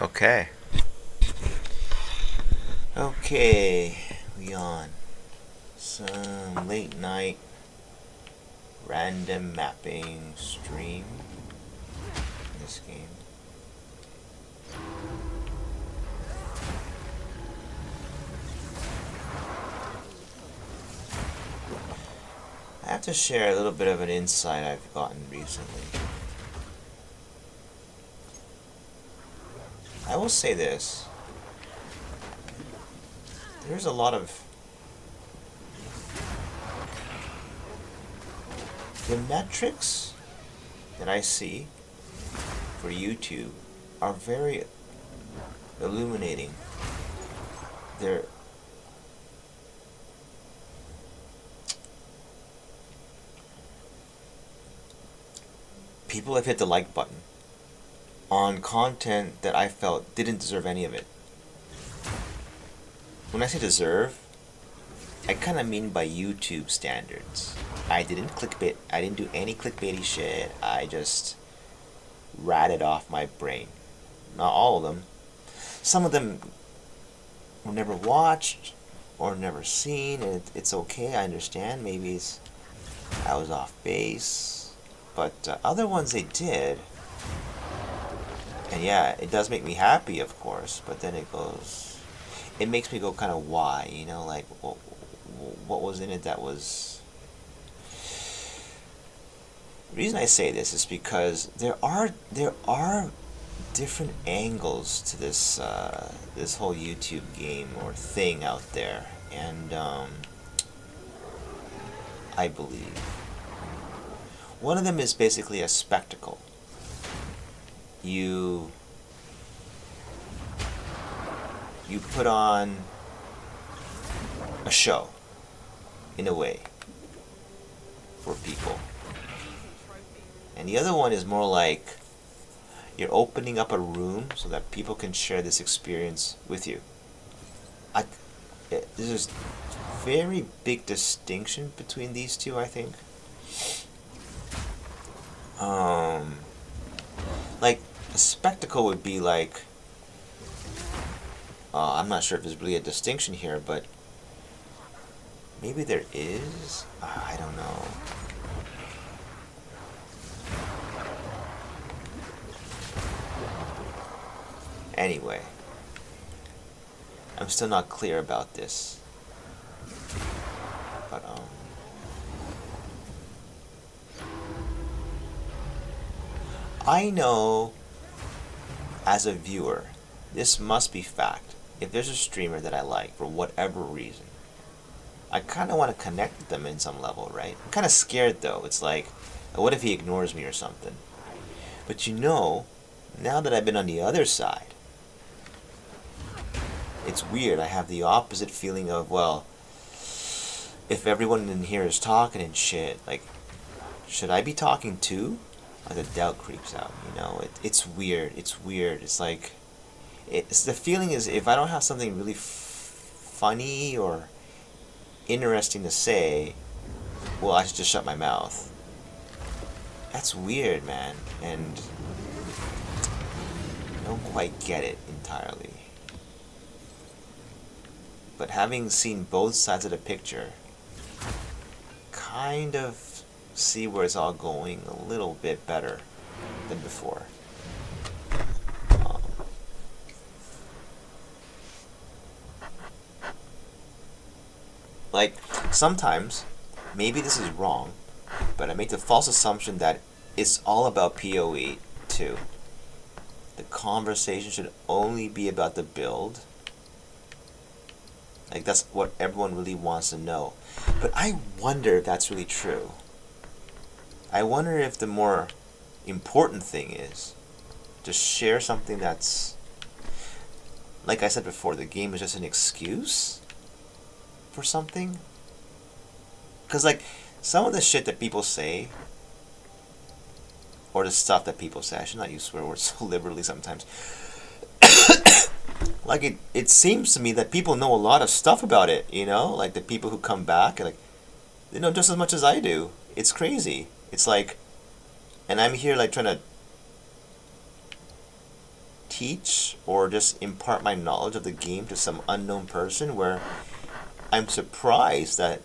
Okay. Okay, we on. Some late night random mapping stream in this game. I have to share a little bit of an insight I've gotten recently. I will say this. There's a lot of... The metrics that I see for YouTube are very illuminating. They're... People have hit the like button on content that I felt didn't deserve any of it. When I say deserve, I kind of mean by YouTube standards. I didn't clickbait. I didn't do any clickbaity shit. I just ratted off my brain. Not all of them. Some of them were never watched or never seen, and it's okay. I understand. Maybe I was off base, but other ones they did. And yeah, it does make me happy, of course. But then it makes me go kind of why, like what was in it that was. The reason I say this is because there are different angles to this whole YouTube game or thing out there, and I believe one of them is basically a spectacle. You put on a show in a way for people. And the other one is more like you're opening up a room so that people can share this experience with you. There's a very big distinction between these two, I think. Like, a spectacle would be like... I'm not sure if there's really a distinction here, but maybe there is? I don't know. Anyway, I'm still not clear about this. But, I know, as a viewer, this must be fact. If there's a streamer that I like, for whatever reason, I kind of want to connect with them in some level, right? I'm kind of scared, though. It's like, what if he ignores me or something? But now that I've been on the other side, it's weird. I have the opposite feeling of, well, if everyone in here is talking and shit, like, should I be talking too? Like, the doubt creeps out, It's weird. It's weird. It's like, the feeling is if I don't have something really funny or interesting to say, well, I should just shut my mouth. That's weird, man. And I don't quite get it entirely. But having seen both sides of the picture, kind of see where it's all going a little bit better than before. Like, sometimes, maybe this is wrong, but I make the false assumption that it's all about PoE too. The conversation should only be about the build. Like, that's what everyone really wants to know. But I wonder if that's really true. I wonder if the more important thing is to share something that's, like I said before, the game is just an excuse for something. Because, like, some of the shit that people say, or the stuff that people say, I should not use swear words so liberally sometimes. Like, it seems to me that people know a lot of stuff about it, Like, the people who come back, like, they know just as much as I do. It's crazy. It's like, and I'm here, like, trying to teach or just impart my knowledge of the game to some unknown person, where I'm surprised that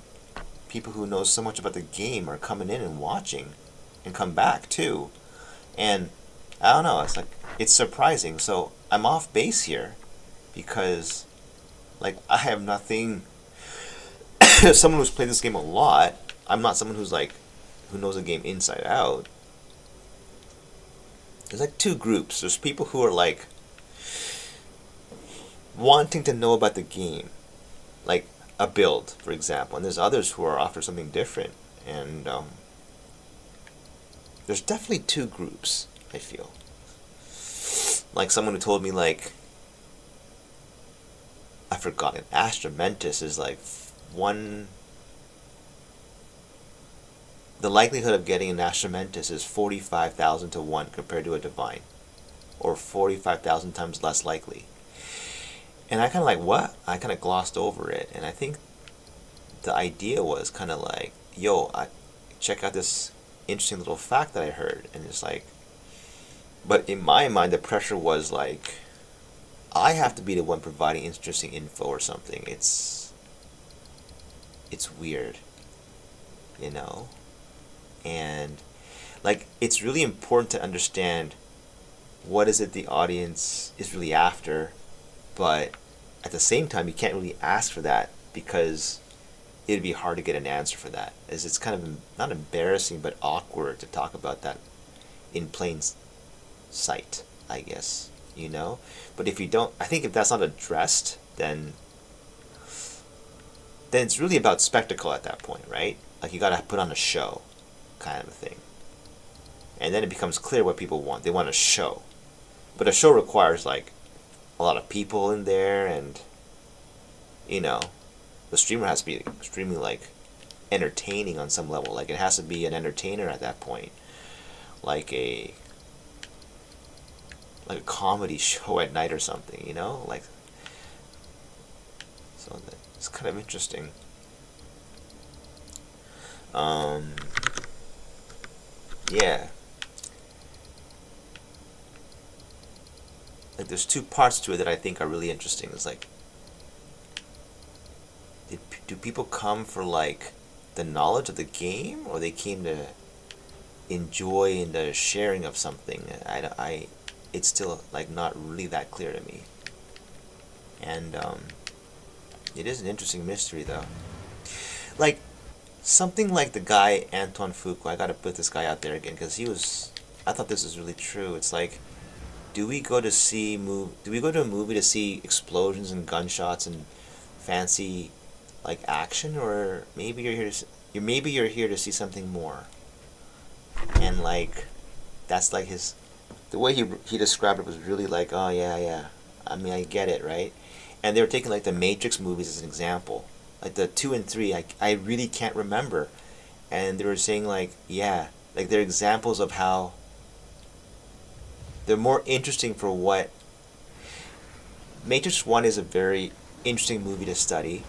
people who know so much about the game are coming in and watching and come back too. And I don't know, it's surprising. So I'm off base here because like I have nothing someone who's played this game a lot. I'm not someone who's like who knows the game inside out. There's like two groups. There's people who are like wanting to know about the game, like a build, for example, and there's others who are after something different. And there's definitely two groups, I feel. Like someone who told me, like, I forgot it, Astra Mentis is like one. The likelihood of getting an Astra Mentis is 45,000 to 1 compared to a Divine, or 45,000 times less likely. And I kind of like, what? I kind of glossed over it, and I think the idea was kind of like, yo, check out this interesting little fact that I heard, and it's like, but in my mind, the pressure was like, I have to be the one providing interesting info or something. It's weird, you know? And like, it's really important to understand what is it the audience is really after, but at the same time, you can't really ask for that because it'd be hard to get an answer for that. As it's kind of not embarrassing, but awkward to talk about that in plain sight, I guess, you know? But if you don't, I think if that's not addressed, then it's really about spectacle at that point, right? Like, you gotta put on a show, kind of a thing. And then it becomes clear what people want. They want a show. But a show requires, like, a lot of people in there, and, you know, the streamer has to be extremely, like, entertaining on some level. Like, it has to be an entertainer at that point. Like a comedy show at night or something, you know? Like, so it's kind of interesting. Yeah. Like, there's two parts to it that I think are really interesting. It's like, do people come for, like, the knowledge of the game, or they came to enjoy in the sharing of something? It's still, like, not really that clear to me. And it is an interesting mystery, though. Like, something like the guy Antoine Fuqua, I gotta put this guy out there again, because I thought this was really true. It's like, do we go to a movie to see explosions and gunshots and fancy, like, action, or maybe you're here to see something more? And, like, that's like the way he described it was really like, oh yeah, I mean, I get it, right? And they were taking, like, the Matrix movies as an example, like the 2 and 3. I really can't remember, and they were saying, like, yeah, like, they're examples of how they're more interesting for what. Matrix 1 is a very interesting movie to study,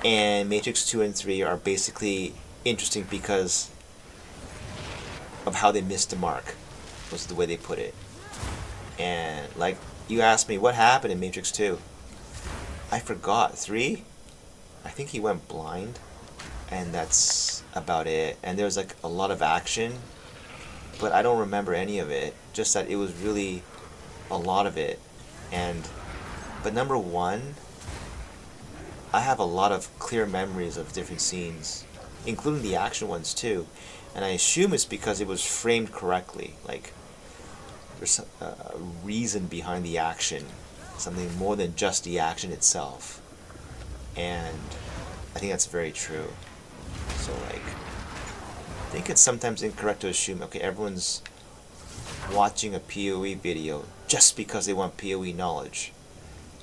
and Matrix 2 and 3 are basically interesting because of how they missed the mark, was the way they put it. And, like, you asked me what happened in Matrix 2. I forgot. 3? I think he went blind, and that's about it. And there was, like, a lot of action, but I don't remember any of it. Just that it was really a lot of it. But number 1, I have a lot of clear memories of different scenes, including the action ones too. And I assume it's because it was framed correctly. Like, there's a reason behind the action, something more than just the action itself. And I think that's very true. So, like, I think it's sometimes incorrect to assume, okay, everyone's watching a PoE video just because they want PoE knowledge.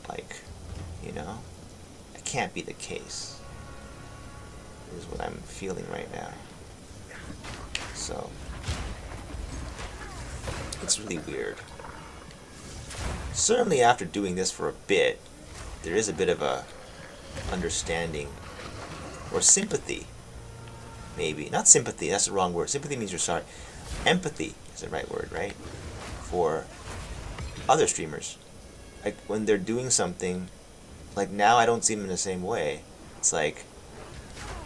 Like, you know, it can't be the case, is what I'm feeling right now. So, it's really weird. Certainly after doing this for a bit, there is a bit of a understanding, or sympathy, maybe. Not sympathy, that's the wrong word. Sympathy means you're sorry. Empathy is the right word, right? For other streamers. Like when they're doing something, like now I don't see them in the same way. It's like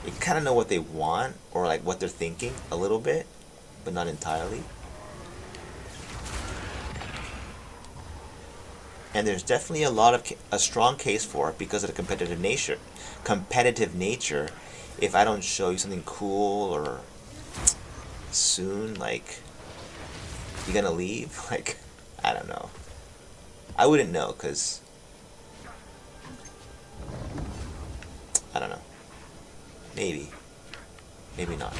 you kind of know what they want or like what they're thinking a little bit, but not entirely. And there's definitely a strong case for it because of the competitive nature. Competitive nature. If I don't show you something cool or soon, like you gonna leave? Like I don't know. I wouldn't know because I don't know. Maybe. Maybe not.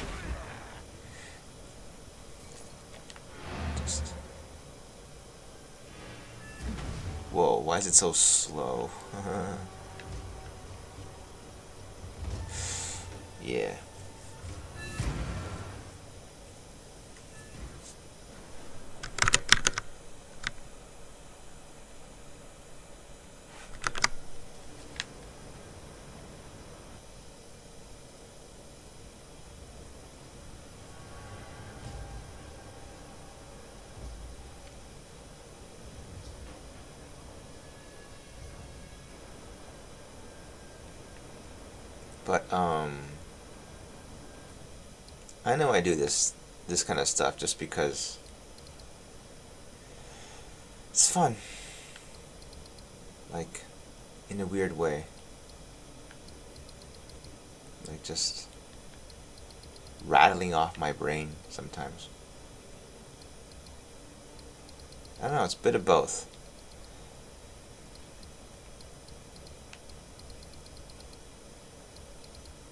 Just. Whoa, why is it so slow? Yeah. But I know I do this kind of stuff just because it's fun. Like in a weird way. Like just rattling off my brain sometimes. I don't know, it's a bit of both.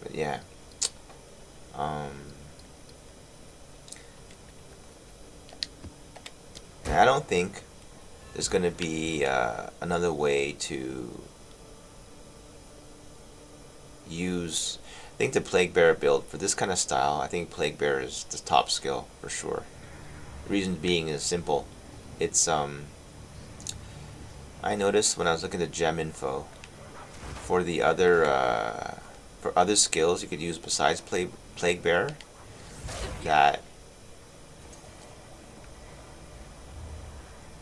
But yeah. And I don't think there's going to be another way to use. I think the Plaguebearer build for this kind of style, I think Plaguebearer is the top skill for sure. The reason being is simple. It's I noticed when I was looking at gem info for the other skills you could use besides Plaguebearer, that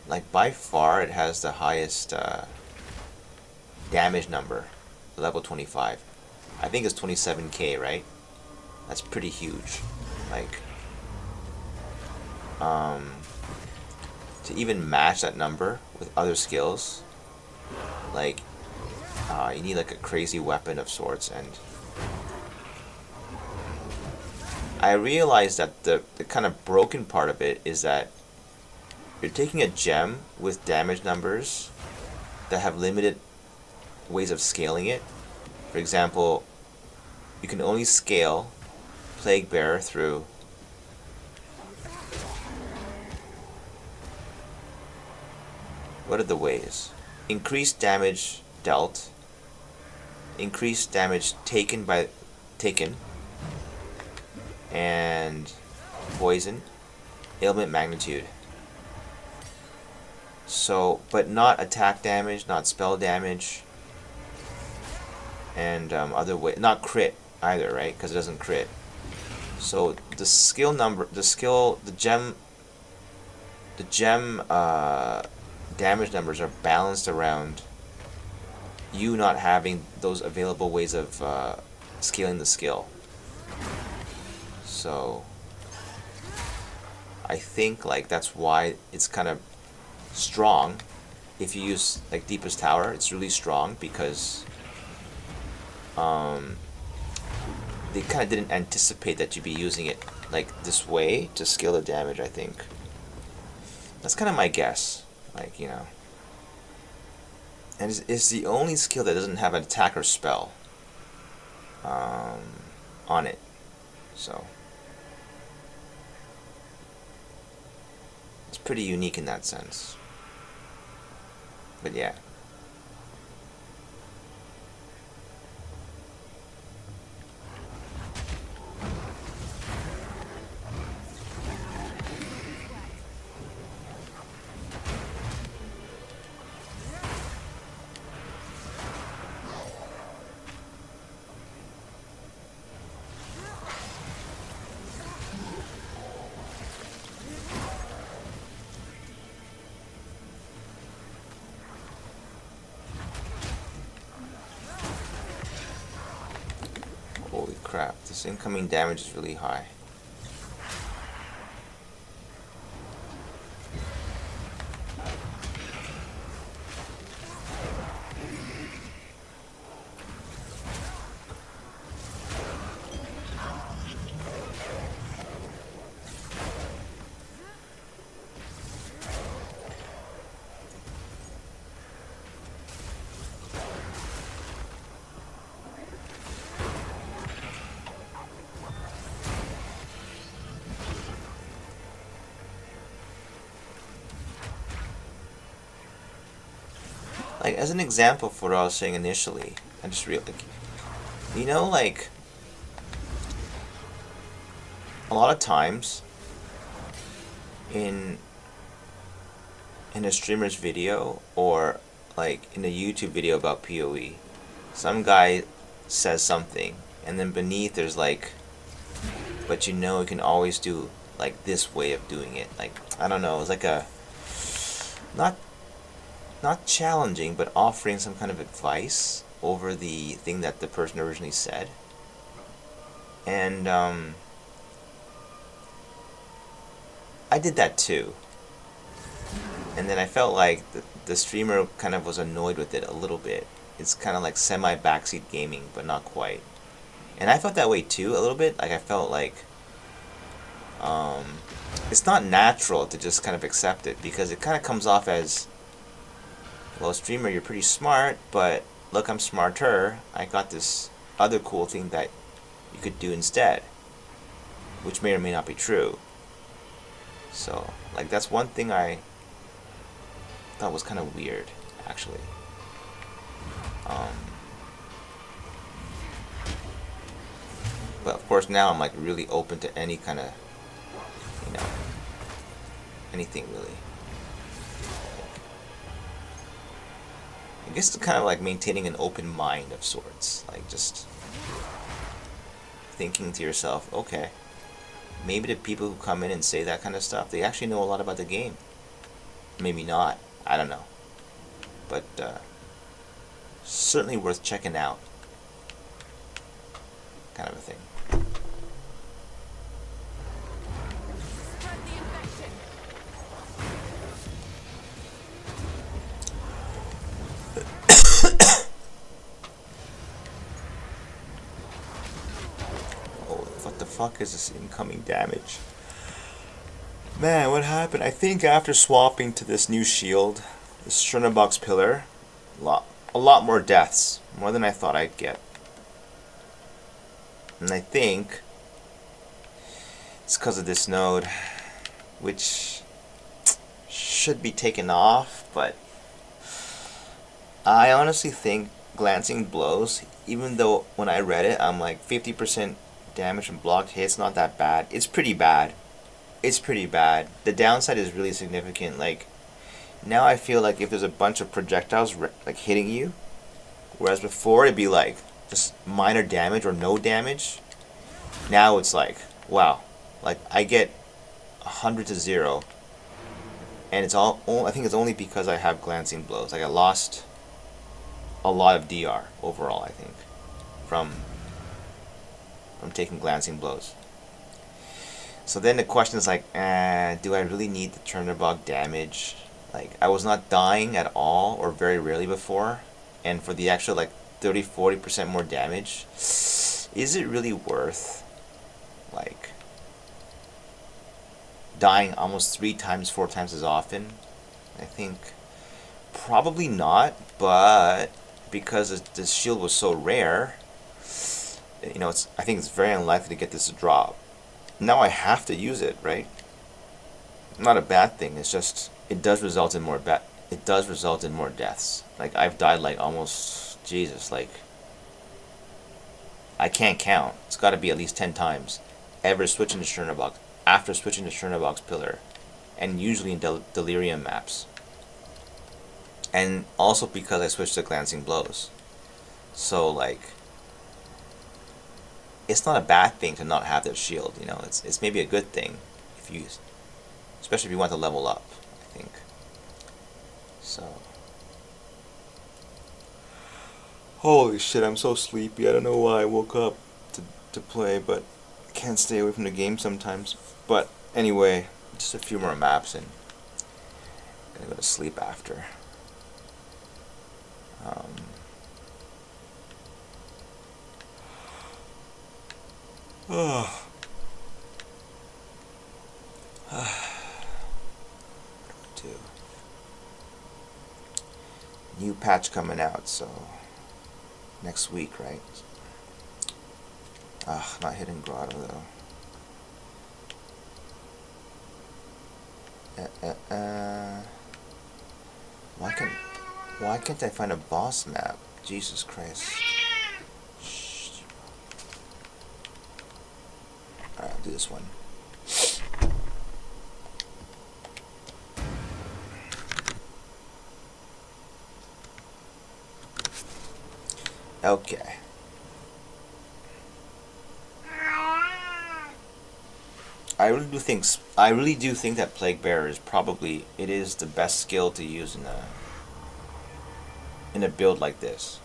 like by far it has the highest damage number, level 25. I think it's 27k, right? That's pretty huge. Like to even match that number with other skills, like you need like a crazy weapon of sorts. And I realized that the kind of broken part of it is that you're taking a gem with damage numbers that have limited ways of scaling it. For example, you can only scale Plaguebearer through what are the ways? Increased damage dealt, increased damage taken, and poison, ailment magnitude. So, but not attack damage, not spell damage, and other way, not crit either, right? Because it doesn't crit. So the skill number, the gem damage numbers are balanced around you not having those available ways of scaling the skill. So I think like that's why it's kind of strong. If you use like Deepest Tower, it's really strong because they kind of didn't anticipate that you'd be using it like this way to scale the damage. I think that's kind of my guess. Like, you know, and it's the only skill that doesn't have an attack or spell on it. So it's pretty unique in that sense. But yeah. Holy crap, this incoming damage is really high. Like, as an example for what I was saying initially, I just real like, you know, like, a lot of times in a streamer's video or like in a YouTube video about PoE, some guy says something, and then beneath there's like, but you know, you can always do like this way of doing it. Like, I don't know, it's like a not challenging, but offering some kind of advice over the thing that the person originally said. And I did that too. And then I felt like the streamer kind of was annoyed with it a little bit. It's kind of like semi-backseat gaming, but not quite. And I felt that way too, a little bit. Like, I felt like it's not natural to just kind of accept it, because it kind of comes off as, well, streamer, you're pretty smart, but look, I'm smarter. I got this other cool thing that you could do instead, which may or may not be true. So, like, that's one thing I thought was kind of weird, actually. But of course now I'm like really open to any kind of, you know, anything really. I guess it's kind of like maintaining an open mind of sorts. Like, just thinking to yourself, okay, maybe the people who come in and say that kind of stuff, they actually know a lot about the game. Maybe not. I don't know. But certainly worth checking out. Kind of a thing. What the fuck is this incoming damage? Man, what happened? I think after swapping to this new shield, the Chernobog's Pillar, a lot more deaths. More than I thought I'd get. And I think it's because of this node, which should be taken off, but I honestly think Glancing Blows, even though when I read it, I'm like 50% damage from blocked hits, not that bad. It's pretty bad. It's pretty bad. The downside is really significant. Like, now I feel like if there's a bunch of projectiles like hitting you, whereas before it'd be like just minor damage or no damage, now it's like, wow, like I get 100 to 0, and it's all, I think it's only because I have Glancing Blows. Like, I lost a lot of DR overall, I think, from taking Glancing Blows. So then the question is like, do I really need the Chernobog damage? Like, I was not dying at all, or very rarely before, and for the extra like 30-40% more damage, is it really worth, like, dying almost 3 times, 4 times as often? I think probably not, but because the shield was so rare, you know, I think it's very unlikely to get this to drop. Now I have to use it, right? Not a bad thing. It's just it does result in more deaths. Like, I've died like almost, Jesus, like, I can't count. It's got to be at least 10 times ever switching to Chernobog after switching to Chernobog's Pillar, and usually in Delirium maps. And also because I switched to Glancing Blows. So, like, it's not a bad thing to not have that shield, you know. It's maybe a good thing if you, especially if you want to level up, I think. So, holy shit, I'm so sleepy. I don't know why I woke up to play, but can't stay away from the game sometimes. But anyway, just a few more maps and gonna go to sleep after. Oh. New patch coming out, so next week, right? Not Hidden Grotto though. Why can't I find a boss map? Jesus Christ. Shh. Alright, I'll do this one. Okay. I really do think that Plaguebearer is probably the best skill to use in a build like this.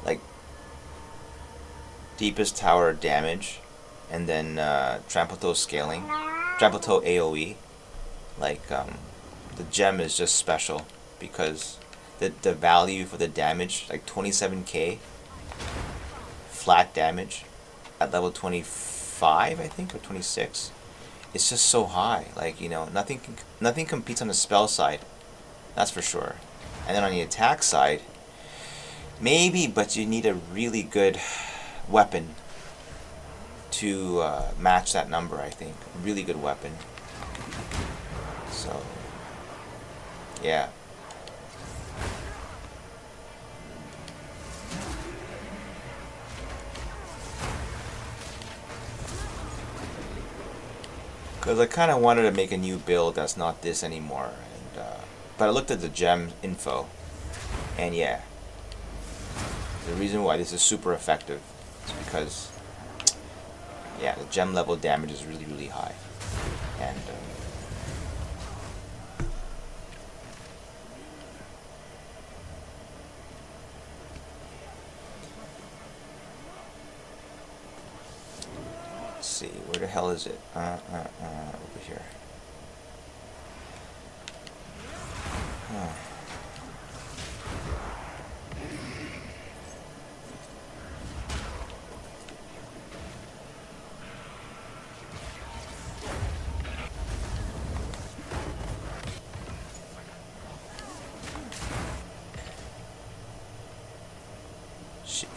Like deepest tower damage, and then trample toe scaling, trample toe AOE. Like the gem is just special because the value for the damage, like 27k flat damage at level 25, I think, or 26. It's just so high. Like, you know, nothing competes on the spell side. That's for sure. And then on the attack side, maybe, but you need a really good weapon to match that number, I think. A really good weapon. So, yeah. Because I kind of wanted to make a new build that's not this anymore. And, but I looked at the gem info, and yeah. The reason why this is super effective is because, yeah, the gem level damage is really, really high. And, let's see, where the hell is it? Over here. Huh. Shit.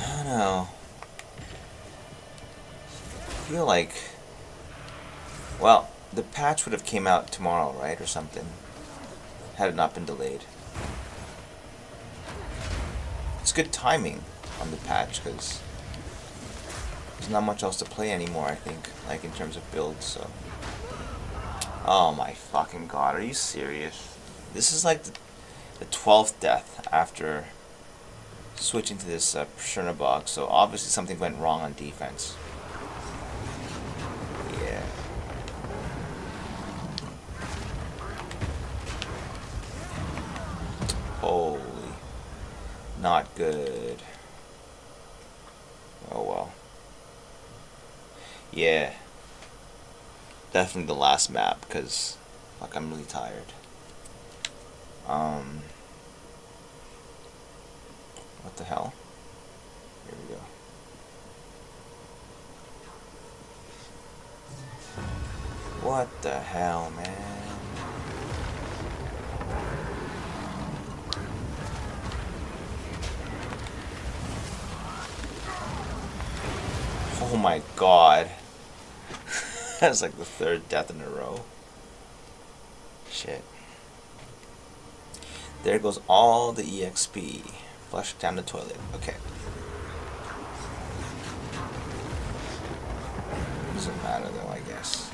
I don't know. I feel like, well, the patch would have came out tomorrow, right, or something, had it not been delayed. It's good timing on the patch because there's not much else to play anymore, I think, like in terms of builds. So, oh my fucking god, are you serious? This is like the 12th death after switching to this Persona box, so obviously something went wrong on defense. Yeah. Holy. Not good. Oh well. Yeah. Definitely the last map, because, fuck, I'm really tired. What the hell? Here we go. What the hell, man? Oh my god. That's like the third death in a row. Shit. There goes all the EXP. Flush down the toilet. Okay. Doesn't matter though, I guess.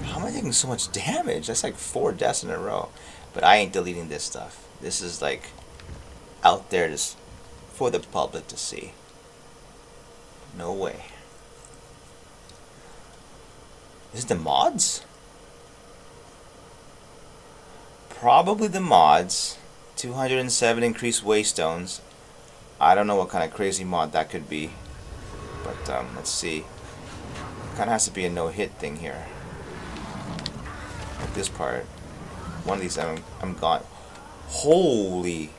How am I taking so much damage? That's like 4 deaths in a row. But I ain't deleting this stuff. This is like out there just for the public to see. No way. Is it the mods? Probably the mods. 207 increased waystones. I don't know what kind of crazy mod that could be. But let's see. Kind of has to be a no-hit thing here. Like this part. One of these I'm gone. Holy.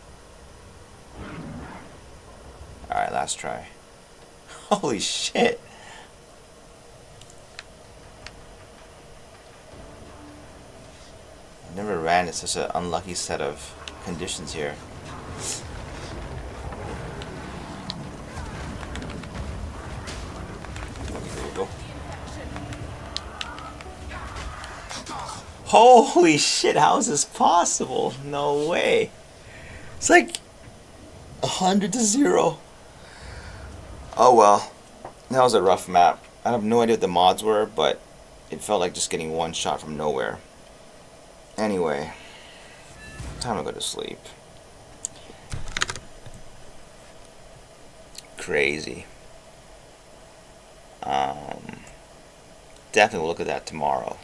Alright, last try. Holy shit. I never ran at such an unlucky set of conditions here. There you go. Holy shit, how is this possible? No way. It's like 100 to 0. Oh well. That was a rough map. I have no idea what the mods were, but it felt like just getting one shot from nowhere. Anyway, time to go to sleep. Crazy. Definitely will look at that tomorrow.